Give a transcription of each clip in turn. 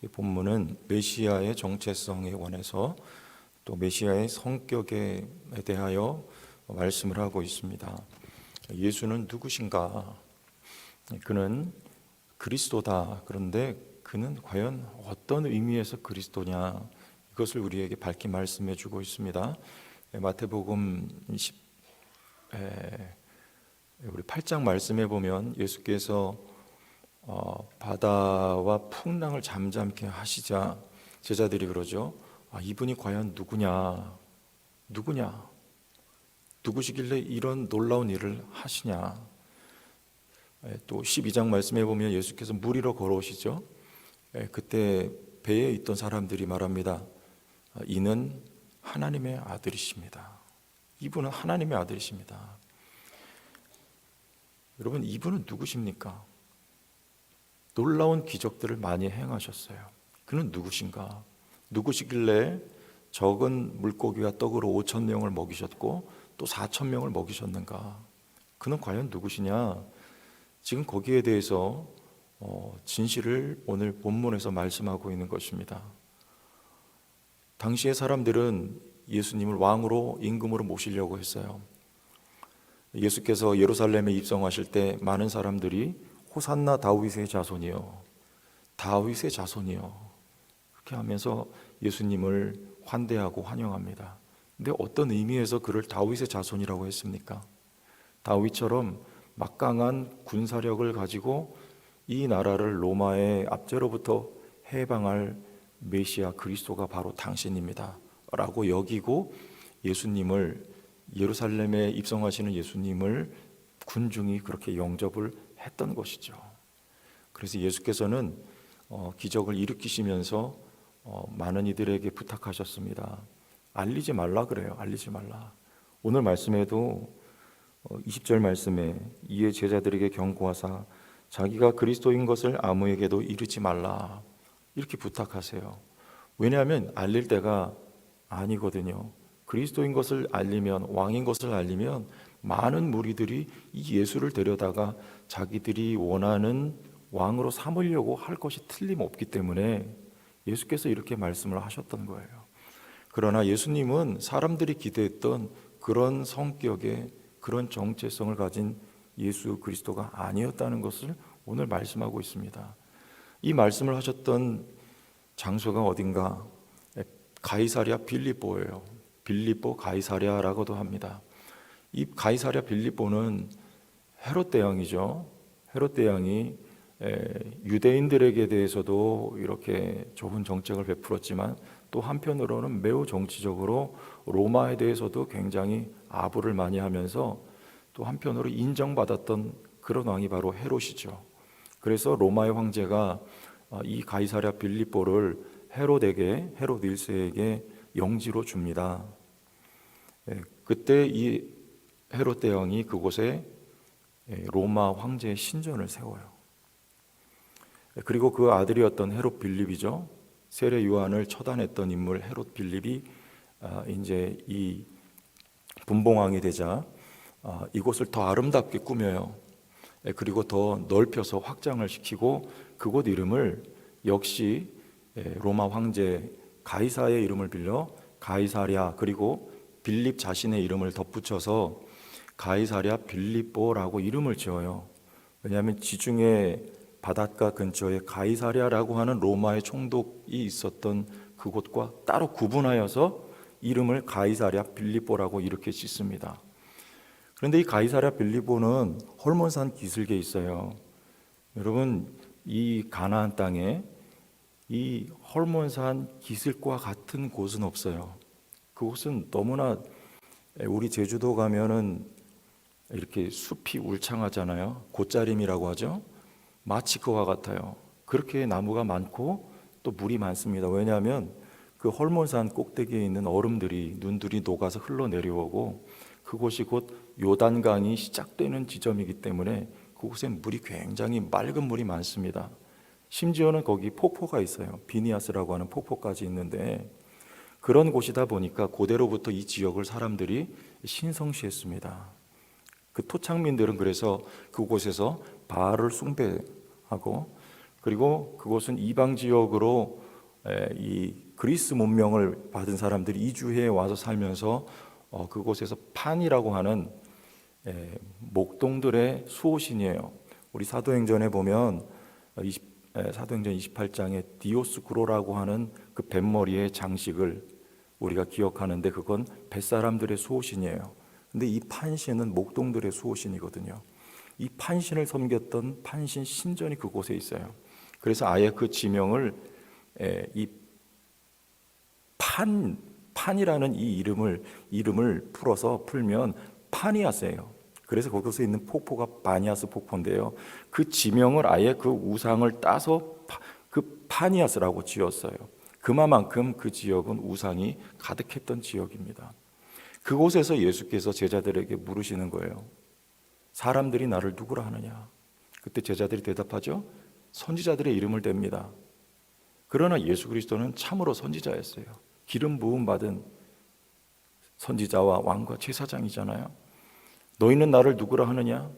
이 본문은 메시아의 정체성에 관해서 또 메시아의 성격에 대하여 말씀을 하고 있습니다. 예수는 누구신가? 그는 그리스도다. 그런데 그는 과연 어떤 의미에서 그리스도냐? 이것을 우리에게 밝히 말씀해 주고 있습니다. 마태복음 우리 8장 말씀해 보면 예수께서 바다와 풍랑을 잠잠케 하시자 제자들이 그러죠. 이분이 과연 누구냐? 누구시길래 이런 놀라운 일을 하시냐? 또 12장 말씀해 보면 예수께서 물 위로 걸어오시죠. 그때 배에 있던 사람들이 말합니다. 이는 하나님의 아들이십니다. 이분은 하나님의 아들이십니다. 여러분, 이분은 누구십니까? 놀라운 기적들을 많이 행하셨어요. 그는 누구신가? 누구시길래 적은 물고기와 떡으로 5천 명을 먹이셨고 또 4천 명을 먹이셨는가? 그는 과연 누구시냐? 지금 거기에 대해서 진실을 오늘 본문에서 말씀하고 있는 것입니다. 당시의 사람들은 예수님을 왕으로 임금으로 모시려고 했어요. 예수께서 예루살렘에 입성하실 때 많은 사람들이 호산나 다윗의 자손이요, 다윗의 자손이요, 그렇게 하면서 예수님을 환대하고 환영합니다. 근데 어떤 의미에서 그를 다윗의 자손이라고 했습니까? 다윗처럼 막강한 군사력을 가지고 이 나라를 로마의 압제로부터 해방할 메시아 그리스도가 바로 당신입니다 라고 여기고 예수님을, 예루살렘에 입성하시는 예수님을 군중이 그렇게 영접을 했던 것이죠. 그래서 예수께서는 기적을 일으키시면서 많은 이들에게 부탁하셨습니다. 알리지 말라 그래요. 알리지 말라. 오늘 말씀에도 20절 말씀에 이에 제자들에게 경고하사 자기가 그리스도인 것을 아무에게도 이르지 말라 이렇게 부탁하세요. 왜냐하면 알릴 때가 아니거든요. 그리스도인 것을 알리면, 왕인 것을 알리면 많은 무리들이 이 예수를 데려다가 자기들이 원하는 왕으로 삼으려고 할 것이 틀림없기 때문에 예수께서 이렇게 말씀을 하셨던 거예요. 그러나 예수님은 사람들이 기대했던 그런 성격의 그런 정체성을 가진 예수 그리스도가 아니었다는 것을 오늘 말씀하고 있습니다. 이 말씀을 하셨던 장소가 어딘가? 가이사랴 빌립보예요. 빌립보 가이사랴라고도 합니다. 이 가이사랴 빌립보는 헤롯 대왕이죠. 헤롯 대왕이 유대인들에게 대해서도 이렇게 좋은 정책을 베풀었지만 또 한편으로는 매우 정치적으로 로마에 대해서도 굉장히 아부를 많이 하면서 또 한편으로 인정받았던 그런 왕이 바로 헤롯이죠. 그래서 로마의 황제가 이 가이사랴 빌립보를 헤롯 1세에게 영지로 줍니다. 그때 이 헤롯 대왕이 그곳에 로마 황제의 신전을 세워요. 그리고 그 아들이었던 헤롯 빌립이죠. 세례 요한을 처단했던 인물 헤롯 빌립이 이제 이 분봉왕이 되자 이곳을 더 아름답게 꾸며요. 그리고 더 넓혀서 확장을 시키고 그곳 이름을 역시 로마 황제 가이사의 이름을 빌려 가이사랴, 그리고 빌립 자신의 이름을 덧붙여서 가이사랴 빌립보라고 이름을 지어요. 왜냐하면 지중해 바닷가 근처에 가이사랴라고 하는 로마의 총독이 있었던 그곳과 따로 구분하여서 이름을 가이사랴 빌립보라고 이렇게 짓습니다. 그런데 이 가이사랴 빌립보는 헐몬산 기슭에 있어요. 여러분, 이 가나안 땅에 이 헐몬산 기슭과 같은 곳은 없어요. 그곳은 너무나, 우리 제주도 가면은 이렇게 숲이 울창하잖아요. 곶자림이라고 하죠. 마치 그와 같아요. 그렇게 나무가 많고 또 물이 많습니다. 왜냐하면 그 헐몬산 꼭대기에 있는 얼음들이, 눈들이 녹아서 흘러내려오고 그곳이 곧 요단강이 시작되는 지점이기 때문에 그곳엔 물이 굉장히 맑은 물이 많습니다. 심지어는 거기 폭포가 있어요. 비니아스라고 하는 폭포까지 있는데 그런 곳이다 보니까 고대로부터 이 지역을 사람들이 신성시했습니다. 그 토착민들은 그래서 그곳에서 바알을 숭배하고 그리고 그곳은 이방 지역으로 이 그리스 문명을 받은 사람들이 이주해 와서 살면서 그곳에서 판이라고 하는 목동들의 수호신이에요. 우리 사도행전에 보면 사도행전 28장에 디오스쿠로라고 하는 그 뱃머리의 장식을 우리가 기억하는데 그건 뱃사람들의 수호신이에요. 근데 이 판신은 목동들의 수호신이거든요. 이 판신을 섬겼던 판신 신전이 그곳에 있어요. 그래서 아예 그 지명을 이 판이라는 이 이름을 풀면 파니아스예요. 그래서 거기서 있는 폭포가 바니아스 폭포인데요. 그 지명을 아예 그 우상을 따서 그 파니아스라고 지었어요. 그만큼 그 지역은 우상이 가득했던 지역입니다. 그곳에서 예수께서 제자들에게 물으시는 거예요. 사람들이 나를 누구라 하느냐? 그때 제자들이 대답하죠. 선지자들의 이름을 댑니다. 그러나 예수 그리스도는 참으로 선지자였어요. 기름 부음 받은 선지자와 왕과 제사장이잖아요. 너희는 나를 누구라 하느냐?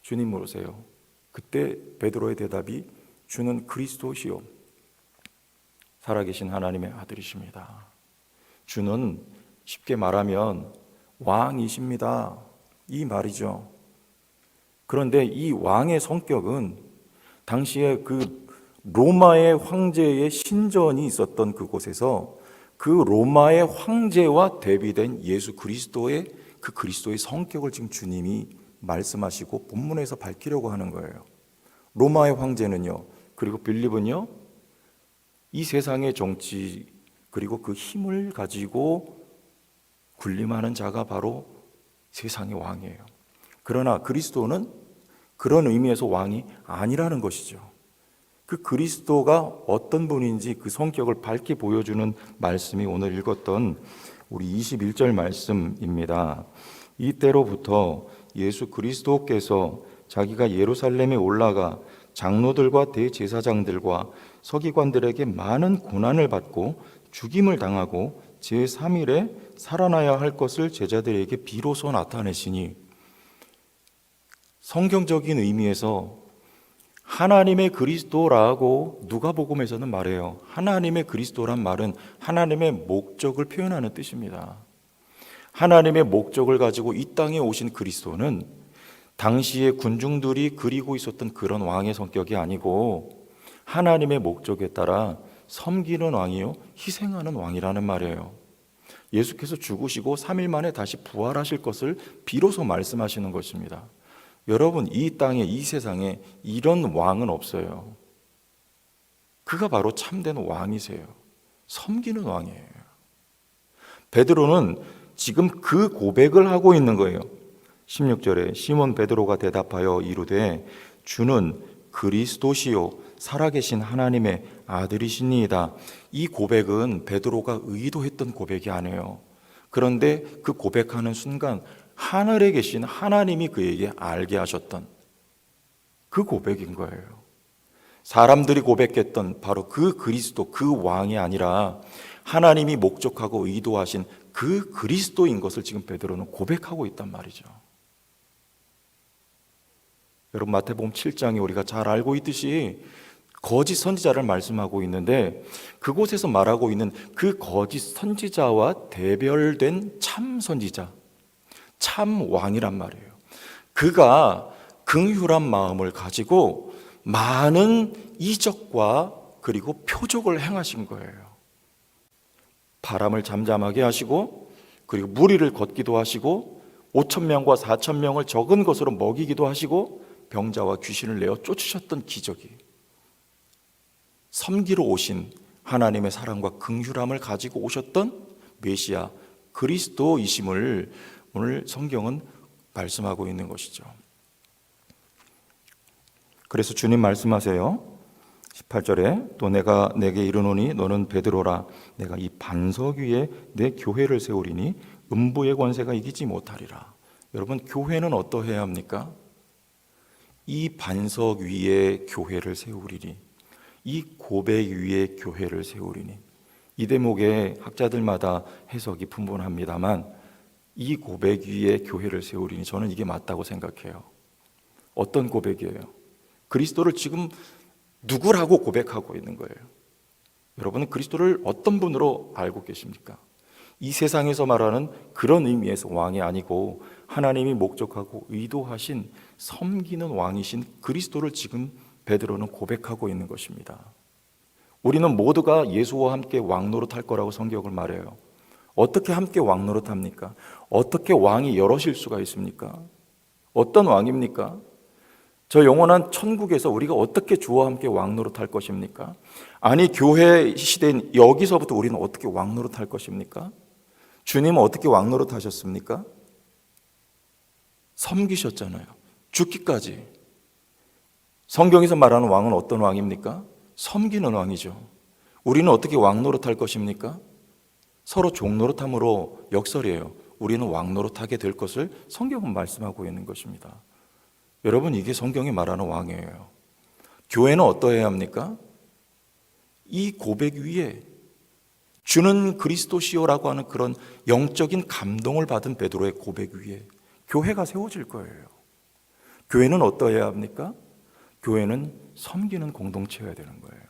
주님 물으세요. 그때 베드로의 대답이 주는 그리스도시요 살아계신 하나님의 아들이십니다. 주는 쉽게 말하면 왕이십니다. 이 말이죠. 그런데 이 왕의 성격은 당시에 그 로마의 황제의 신전이 있었던 그곳에서 그 로마의 황제와 대비된 예수 그리스도의 그 그리스도의 성격을 지금 주님이 말씀하시고 본문에서 밝히려고 하는 거예요. 로마의 황제는요, 그리고 빌립은요, 이 세상의 정치 그리고 그 힘을 가지고 군림하는 자가 바로 세상의 왕이에요. 그러나 그리스도는 그런 의미에서 왕이 아니라는 것이죠. 그 그리스도가 어떤 분인지 그 성격을 밝게 보여주는 말씀이 오늘 읽었던 우리 21절 말씀입니다. 이때로부터 예수 그리스도께서 자기가 예루살렘에 올라가 장로들과 대제사장들과 서기관들에게 많은 고난을 받고 죽임을 당하고 제3일에 살아나야 할 것을 제자들에게 비로소 나타내시니, 성경적인 의미에서 하나님의 그리스도라고 누가복음에서는 말해요. 하나님의 그리스도란 말은 하나님의 목적을 표현하는 뜻입니다. 하나님의 목적을 가지고 이 땅에 오신 그리스도는 당시의 군중들이 그리고 있었던 그런 왕의 성격이 아니고 하나님의 목적에 따라 섬기는 왕이요 희생하는 왕이라는 말이에요. 예수께서 죽으시고 3일 만에 다시 부활하실 것을 비로소 말씀하시는 것입니다. 여러분, 이 땅에, 이 세상에 이런 왕은 없어요. 그가 바로 참된 왕이세요. 섬기는 왕이에요. 베드로는 지금 그 고백을 하고 있는 거예요. 16절에 시몬 베드로가 대답하여 이르되 주는 그리스도시요 살아계신 하나님의 아들이시니이다. 이 고백은 베드로가 의도했던 고백이 아니에요. 그런데 그 고백하는 순간 하늘에 계신 하나님이 그에게 알게 하셨던 그 고백인 거예요. 사람들이 고백했던 바로 그 그리스도, 그 왕이 아니라 하나님이 목적하고 의도하신 그 그리스도인 것을 지금 베드로는 고백하고 있단 말이죠. 여러분, 마태복음 7장에 우리가 잘 알고 있듯이 거짓 선지자를 말씀하고 있는데 그곳에서 말하고 있는 그 거짓 선지자와 대별된 참 선지자, 참 왕이란 말이에요. 그가 긍휼한 마음을 가지고 많은 이적과 그리고 표적을 행하신 거예요. 바람을 잠잠하게 하시고 그리고 무리를 걷기도 하시고 5,000명과 4,000명을 적은 것으로 먹이기도 하시고 병자와 귀신을 내어 쫓으셨던 기적이 섬기러 오신 하나님의 사랑과 긍휼함을 가지고 오셨던 메시아 그리스도이심을 오늘 성경은 말씀하고 있는 것이죠. 그래서 주님 말씀하세요. 18절에 또 내가 내게 이르노니 너는 베드로라. 내가 이 반석 위에 내 교회를 세우리니 음부의 권세가 이기지 못하리라. 여러분, 교회는 어떠해야 합니까? 이 반석 위에 교회를 세우리니, 이 고백 위에 교회를 세우리니. 이 대목에 학자들마다 해석이 분분합니다만 이 고백 위에 교회를 세우리니 저는 이게 맞다고 생각해요. 어떤 고백이에요? 그리스도를 지금 누구라고 고백하고 있는 거예요. 여러분은 그리스도를 어떤 분으로 알고 계십니까? 이 세상에서 말하는 그런 의미에서 왕이 아니고 하나님이 목적하고 의도하신 섬기는 왕이신 그리스도를 지금 베드로는 고백하고 있는 것입니다. 우리는 모두가 예수와 함께 왕노릇할 거라고 성경을 말해요. 어떻게 함께 왕노릇합니까? 어떻게 왕이 여럿일 수가 있습니까? 어떤 왕입니까? 저 영원한 천국에서 우리가 어떻게 주와 함께 왕노릇할 것입니까? 아니, 교회 시대인 여기서부터 우리는 어떻게 왕노릇할 것입니까? 주님은 어떻게 왕노릇하셨습니까? 섬기셨잖아요. 죽기까지. 성경에서 말하는 왕은 어떤 왕입니까? 섬기는 왕이죠. 우리는 어떻게 왕노릇할 것입니까? 서로 종노릇함으로 역설이에요. 우리는 왕노릇하게 될 것을 성경은 말씀하고 있는 것입니다. 여러분, 이게 성경이 말하는 왕이에요. 교회는 어떠해야 합니까? 이 고백 위에 주는 그리스도시요라고 하는 그런 영적인 감동을 받은 베드로의 고백 위에 교회가 세워질 거예요. 교회는 어떠해야 합니까? 교회는 섬기는 공동체여야 되는 거예요.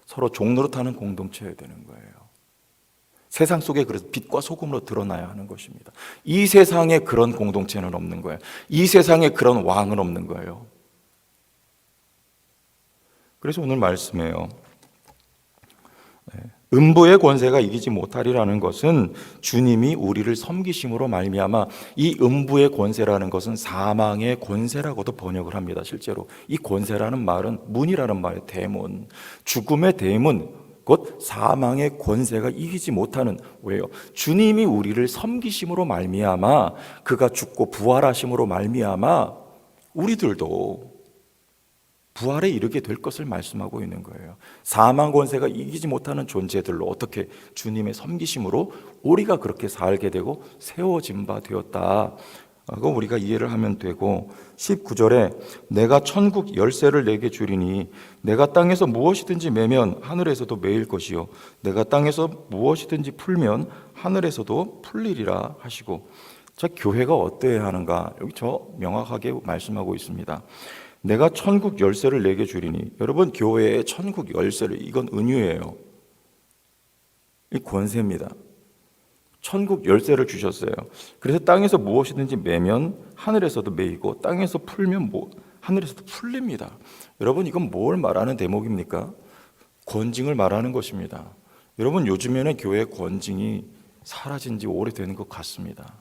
서로 종노릇하는 공동체여야 되는 거예요. 세상 속에 그래서 빛과 소금으로 드러나야 하는 것입니다. 이 세상에 그런 공동체는 없는 거예요. 이 세상에 그런 왕은 없는 거예요. 그래서 오늘 말씀해요. 음부의 권세가 이기지 못하리라는 것은 주님이 우리를 섬기심으로 말미암아, 이 음부의 권세라는 것은 사망의 권세라고도 번역을 합니다. 실제로 이 권세라는 말은 문이라는 말이에요. 대문, 죽음의 대문, 곧 사망의 권세가 이기지 못하는, 왜요? 주님이 우리를 섬기심으로 말미암아, 그가 죽고 부활하심으로 말미암아 우리들도 부활에 이르게 될 것을 말씀하고 있는 거예요. 사망 권세가 이기지 못하는 존재들로 어떻게 주님의 섬기심으로 우리가 그렇게 살게 되고 세워진 바 되었다. 그거 우리가 이해를 하면 되고, 19절에 내가 천국 열쇠를 내게 주리니 내가 땅에서 무엇이든지 매면 하늘에서도 매일 것이요 내가 땅에서 무엇이든지 풀면 하늘에서도 풀리리라 하시고, 자, 교회가 어떠해야 하는가? 여기 저 명확하게 말씀하고 있습니다. 내가 천국 열쇠를 내게 주리니, 여러분, 교회의 천국 열쇠를, 이건 은유예요. 이 권세입니다. 천국 열쇠를 주셨어요. 그래서 땅에서 무엇이든지 매면 하늘에서도 매이고 땅에서 풀면 하늘에서도 풀립니다. 여러분, 이건 뭘 말하는 대목입니까? 권징을 말하는 것입니다. 여러분, 요즘에는 교회 권징이 사라진 지 오래되는 것 같습니다.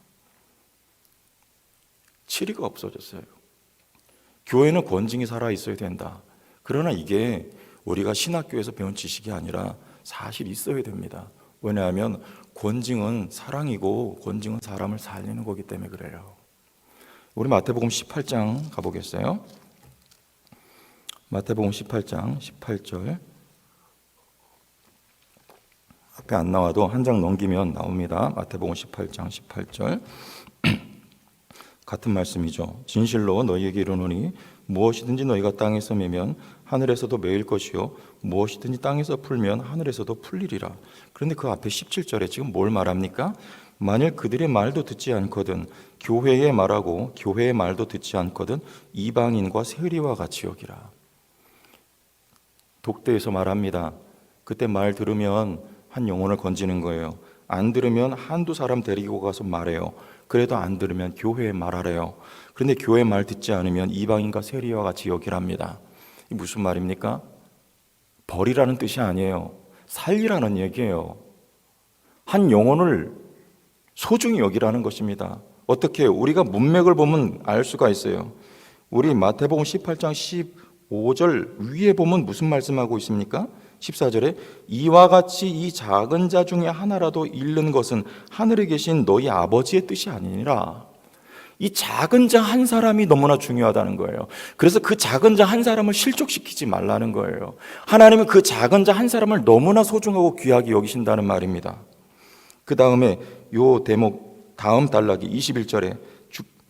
치리가 없어졌어요. 교회는 권징이 살아있어야 된다. 그러나 이게 우리가 신학교에서 배운 지식이 아니라 사실 있어야 됩니다. 왜냐하면 권징은 사랑이고 권징은 사람을 살리는 거기 때문에 그래요. 우리 마태복음 18장 가보겠어요. 마태복음 18장 18절, 앞에 안 나와도 한 장 넘기면 나옵니다. 마태복음 18장 18절 같은 말씀이죠. 진실로 너희에게 이르노니 무엇이든지 너희가 땅에서 매면 하늘에서도 매일 것이요 무엇이든지 땅에서 풀면 하늘에서도 풀리리라. 그런데 그 앞에 17절에 지금 뭘 말합니까? 만일 그들의 말도 듣지 않거든 교회의 말하고 교회의 말도 듣지 않거든 이방인과 세리와 같이 여기라. 독대에서 말합니다. 그때 말 들으면 한 영혼을 건지는 거예요. 안 들으면 한두 사람 데리고 가서 말해요. 그래도 안 들으면 교회에 말하래요. 그런데 교회 말 듣지 않으면 이방인과 세리와 같이 여기랍니다. 이 무슨 말입니까? 버리라는 뜻이 아니에요. 살리라는 얘기예요. 한 영혼을 소중히 여기라는 것입니다. 어떻게 우리가 문맥을 보면 알 수가 있어요. 우리 마태복음 18장 15절 위에 보면 무슨 말씀하고 있습니까? 14절에 이와 같이 이 작은 자 중에 하나라도 잃는 것은 하늘에 계신 너희 아버지의 뜻이 아니니라. 이 작은 자 한 사람이 너무나 중요하다는 거예요. 그래서 그 작은 자 한 사람을 실족시키지 말라는 거예요. 하나님은 그 작은 자 한 사람을 너무나 소중하고 귀하게 여기신다는 말입니다. 그 다음에 요 대목 다음 단락이 21절에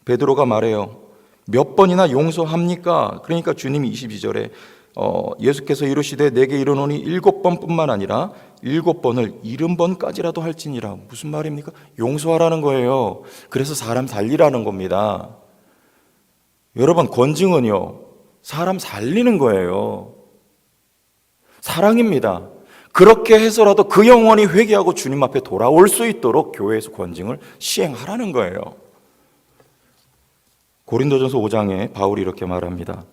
베드로가 말해요. 몇 번이나 용서합니까? 그러니까 주님이 22절에 예수께서 이르시되 내게 이르노니 7번뿐만 아니라 7번을 70번까지라도 할지니라. 무슨 말입니까? 용서하라는 거예요. 그래서 사람 살리라는 겁니다. 여러분, 권징은요 사람 살리는 거예요. 사랑입니다. 그렇게 해서라도 그 영혼이 회개하고 주님 앞에 돌아올 수 있도록 교회에서 권징을 시행하라는 거예요. 고린도전서 5장에 바울이 이렇게 말합니다.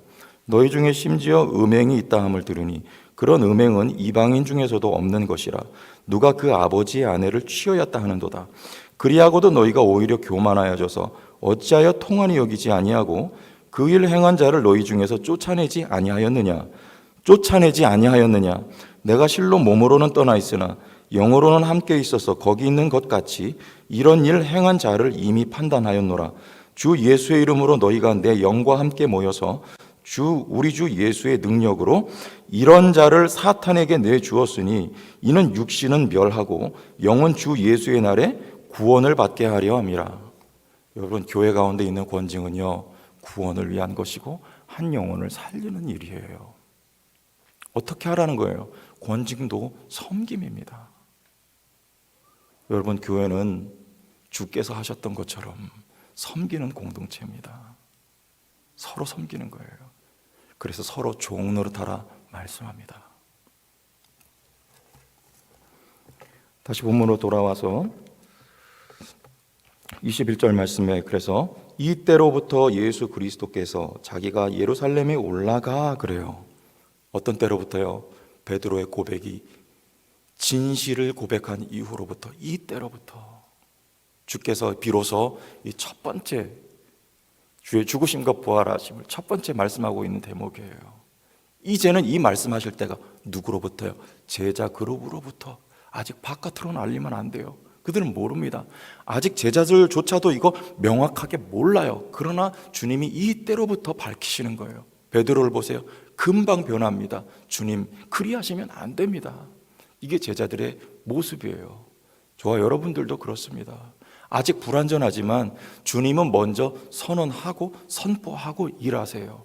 너희 중에 심지어 음행이 있다 함을 들으니 그런 음행은 이방인 중에서도 없는 것이라 누가 그 아버지의 아내를 취하였다 하는도다. 그리하고도 너희가 오히려 교만하여져서 어찌하여 통한이 여기지 아니하고 그 일 행한 자를 너희 중에서 쫓아내지 아니하였느냐. 내가 실로 몸으로는 떠나 있으나 영으로는 함께 있어서 거기 있는 것 같이 이런 일 행한 자를 이미 판단하였노라. 주 예수의 이름으로 너희가 내 영과 함께 모여서 우리 주 예수의 능력으로 이런 자를 사탄에게 내주었으니 이는 육신은 멸하고 영은 주 예수의 날에 구원을 받게 하려 함이라. 여러분, 교회 가운데 있는 권징은요, 구원을 위한 것이고 한 영혼을 살리는 일이에요. 어떻게 하라는 거예요? 권징도 섬김입니다. 여러분, 교회는 주께서 하셨던 것처럼 섬기는 공동체입니다. 서로 섬기는 거예요. 그래서 서로 종 노릇하라 말씀합니다. 다시 본문으로 돌아와서 21절 말씀에 그래서 이때로부터 예수 그리스도께서 자기가 예루살렘에 올라가 그래요. 어떤 때로부터요? 베드로의 고백이 진실을 고백한 이후로부터, 이때로부터 주께서 비로소 이 첫 번째 주의 죽으심과 부활하심을 첫 번째 말씀하고 있는 대목이에요. 이제는 이 말씀하실 때가 누구로부터요? 제자 그룹으로부터. 아직 바깥으로는 알리면 안 돼요. 그들은 모릅니다. 아직 제자들조차도 이거 명확하게 몰라요. 그러나 주님이 이때로부터 밝히시는 거예요. 베드로를 보세요. 금방 변합니다. 주님, 그리하시면 안 됩니다. 이게 제자들의 모습이에요. 저와 여러분들도 그렇습니다. 아직 불완전하지만 주님은 먼저 선언하고 선포하고 일하세요.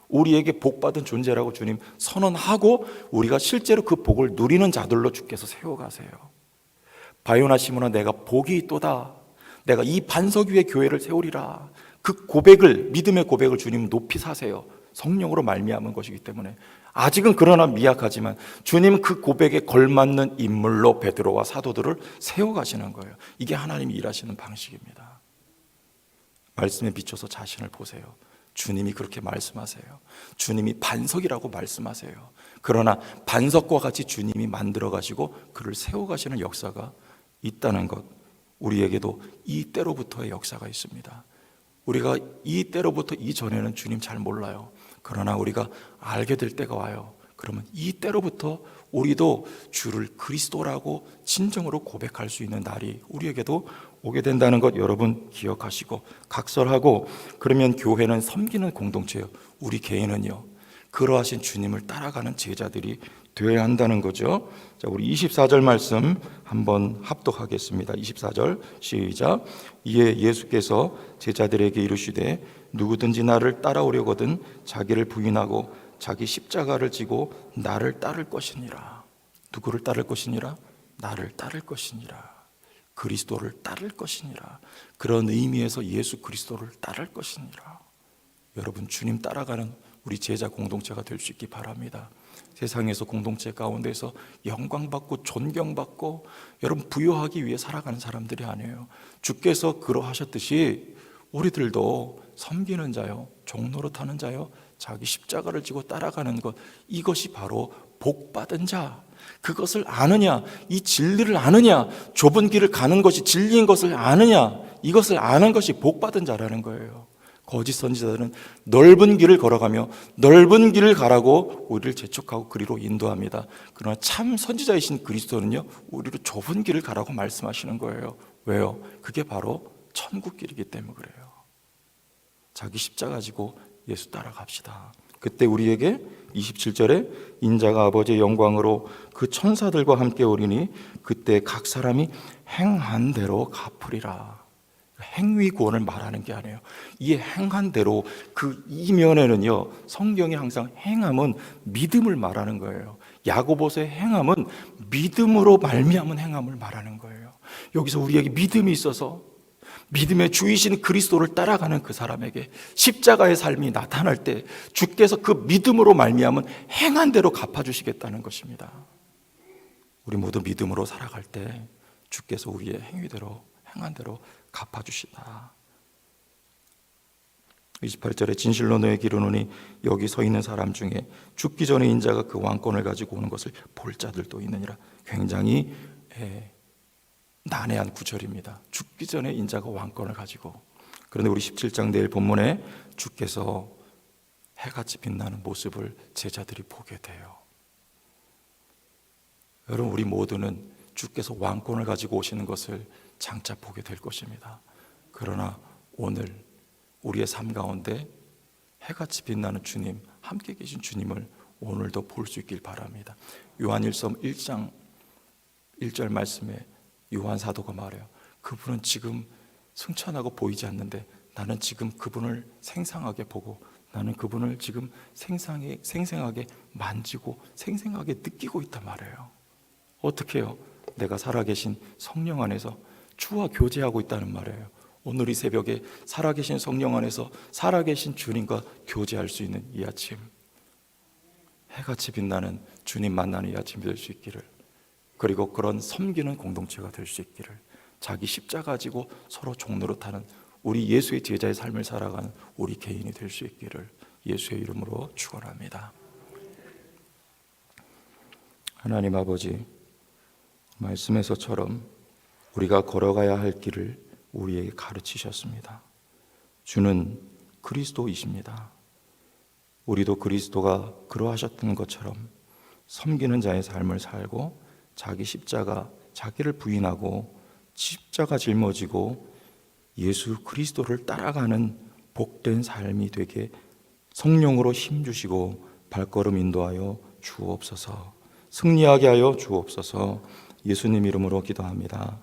우리에게 복받은 존재라고 주님 선언하고 우리가 실제로 그 복을 누리는 자들로 주께서 세워가세요. 바요나 시몬아, 내가 복이 있도다. 내가 이 반석 위에 교회를 세우리라. 그 고백을, 믿음의 고백을 주님 높이 사세요. 성령으로 말미암은 것이기 때문에. 아직은 그러나 미약하지만 주님은 그 고백에 걸맞는 인물로 베드로와 사도들을 세워가시는 거예요. 이게 하나님이 일하시는 방식입니다. 말씀에 비춰서 자신을 보세요. 주님이 그렇게 말씀하세요. 주님이 반석이라고 말씀하세요. 그러나 반석과 같이 주님이 만들어 가시고 그를 세워가시는 역사가 있다는 것, 우리에게도 이때로부터의 역사가 있습니다. 우리가 이때로부터 이전에는 주님 잘 몰라요. 그러나 우리가 알게 될 때가 와요. 그러면 이때로부터 우리도 주를 그리스도라고 진정으로 고백할 수 있는 날이 우리에게도 오게 된다는 것 여러분 기억하시고 각설하고, 그러면 교회는 섬기는 공동체예요. 우리 개인은요, 그러하신 주님을 따라가는 제자들이 되어야 한다는 거죠. 자, 우리 24절 말씀 한번 합독하겠습니다. 24절 시작. 이에 예수께서 제자들에게 이르시되 누구든지 나를 따라오려거든 자기를 부인하고 자기 십자가를 지고 나를 따를 것이니라. 누구를 따를 것이니라? 나를 따를 것이니라. 그리스도를 따를 것이니라. 그런 의미에서 예수 그리스도를 따를 것이니라. 여러분, 주님 따라가는 우리 제자 공동체가 될 수 있기 바랍니다. 세상에서 공동체 가운데서 영광받고 존경받고 여러분 부여하기 위해 살아가는 사람들이 아니에요. 주께서 그러하셨듯이 우리들도 섬기는 자요, 종노릇하는 자요, 자기 십자가를 지고 따라가는 것, 이것이 바로 복받은 자. 그것을 아느냐, 이 진리를 아느냐, 좁은 길을 가는 것이 진리인 것을 아느냐, 이것을 아는 것이 복받은 자라는 거예요. 거짓 선지자들은 넓은 길을 걸어가며 넓은 길을 가라고 우리를 재촉하고 그리로 인도합니다. 그러나 참 선지자이신 그리스도는요, 우리를 좁은 길을 가라고 말씀하시는 거예요. 왜요? 그게 바로 천국 길이기 때문에 그래요. 자기 십자가 지고 예수 따라갑시다. 그때 우리에게 27절에 인자가 아버지의 영광으로 그 천사들과 함께 오리니 그때 각 사람이 행한 대로 갚으리라. 행위 구원을 말하는 게 아니에요. 이 행한 대로, 그 이면에는요, 성경이 항상 행함은 믿음을 말하는 거예요. 야고보서의 행함은 믿음으로 말미암은 행함을 말하는 거예요. 여기서 우리에게 믿음이 있어서 믿음의 주이신 그리스도를 따라가는 그 사람에게 십자가의 삶이 나타날 때 주께서 그 믿음으로 말미암은 행한 대로 갚아주시겠다는 것입니다. 우리 모두 믿음으로 살아갈 때 주께서 우리의 행위대로 행한 대로 갚아주시다. 28절에 진실로 너에게 이르노니 여기 서 있는 사람 중에 죽기 전에 인자가 그 왕권을 가지고 오는 것을 볼 자들도 있느니라. 굉장히 난해한 구절입니다. 죽기 전에 인자가 왕권을 가지고. 그런데 우리 17장 내일 본문에 주께서 해같이 빛나는 모습을 제자들이 보게 돼요. 여러분, 우리 모두는 주께서 왕권을 가지고 오시는 것을 장차 보게 될 것입니다. 그러나 오늘 우리의 삶 가운데 해같이 빛나는 주님, 함께 계신 주님을 오늘도 볼 수 있길 바랍니다. 요한일서 1장 1절 말씀에 요한 사도가 말해요. 그분은 지금 승천하고 보이지 않는데 나는 지금 그분을 생생하게 보고, 나는 그분을 지금 생생하게 만지고 생생하게 느끼고 있단 말이에요. 어떻게 해요? 내가 살아계신 성령 안에서 주와 교제하고 있다는 말이에요. 오늘 이 새벽에 살아계신 성령 안에서 살아계신 주님과 교제할 수 있는 이 아침, 해같이 빛나는 주님 만나는 이 아침이 될 수 있기를, 그리고 그런 섬기는 공동체가 될 수 있기를, 자기 십자가 가지고 서로 종노릇하는 우리 예수의 제자의 삶을 살아가는 우리 개인이 될 수 있기를 예수의 이름으로 축원합니다. 하나님 아버지, 말씀에서처럼 우리가 걸어가야 할 길을 우리에게 가르치셨습니다. 주는 그리스도이십니다. 우리도 그리스도가 그러하셨던 것처럼 섬기는 자의 삶을 살고 자기 십자가, 자기를 부인하고 십자가 짊어지고 예수 그리스도를 따라가는 복된 삶이 되게 성령으로 힘주시고 발걸음 인도하여 주옵소서. 승리하게 하여 주옵소서. 예수님 이름으로 기도합니다.